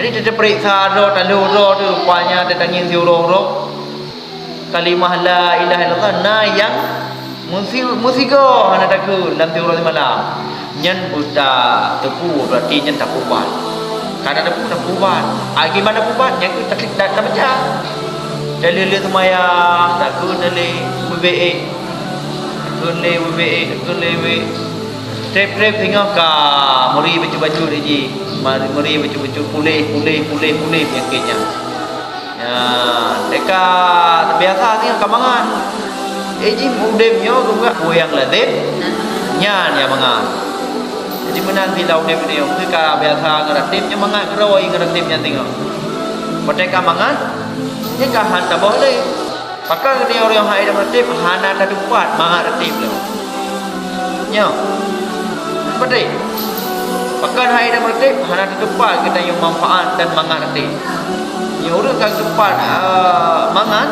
Jadi dia periksa roh talu roh tu rupanya dia tangin si roh kalimah la ilaha illallah na yang musigo hana takut dalam tiurah malam nyen buta tepu berarti nyen tak kubat kada tepu tak kubat gimana kubat yang tu tak baca dalil semayang takut dalil WBA takut WBA trip tengok ka muri baju ji muri baju pulih penyakitnya ya deka biasa ni kamangan ji mudemnya juga yang lazim nyan ya mangan jadi menanti laudem ni ke ka biasa ngeratimnya mangan roi ngeratimnya tengok mereka mangan nya ka han tak boleh maka dia orang yang hai dalam ratib hana tak dapat mangan ratib lo nya betul pakan hai dalam ratib hana tak dapat kita yang manfaat dan mangan ratib nya orang kan dapat mangan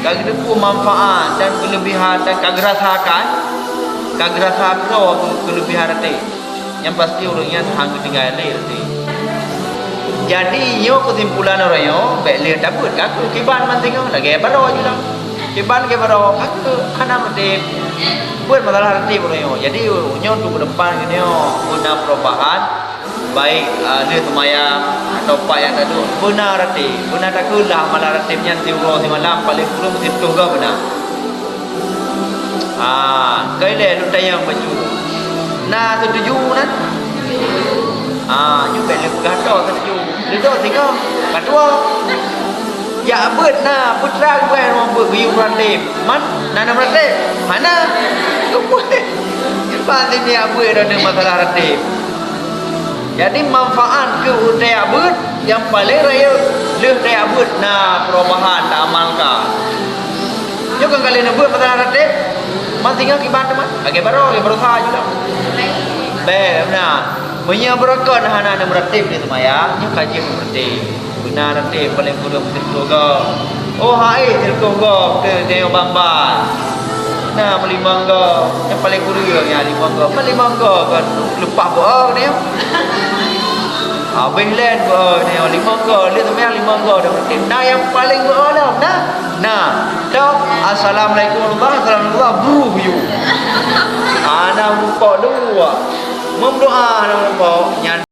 kag depu manfaat dan kelebihan dan kag rasakan kelebihan ratib yang pasti orangnya hang tinggal ratib. Jadi yo kesimpulan orang yo baik lihat takut aku kiban man tengok lagi baro je lah. Kiban ke baro aku kana mati buat masalah hati orang yo. Jadi nyo tu ke depan ni yo guna perubahan baik dia semayang atau pak yang tadi benar hati. Benar takut lah malah hatinya tiuro si malam paling kurang mesti tu ke benar. Kai le lu tayang baju. Nah setuju kan? Nyo baik le gato setuju. Itu tengok kedua ya abad na putra gue orang berguyung ratib man nana ratib mana gue pasti dia abad ada masalah ratib jadi manfaat ke utai abad yang paling raya utai abad na perubahan tak amalkan nyo kan kalian abad masalah ratib man tinggal kibat teman lagi baru saja lah baik benar punya berkon hana ada meratib ni semaya nyo kaji meratib benar ratib paling kurang mesti surga oh hai surga ke bamban nah melimangga yang paling kurang ya limangga kan lupa boh ni habis len boh ni limangga lihat semaya limangga dah meratib nah yang paling boh nah tok assalamualaikum warahmatullahi wabarakatuh you ana lupa dua memdoa nama lupa nyan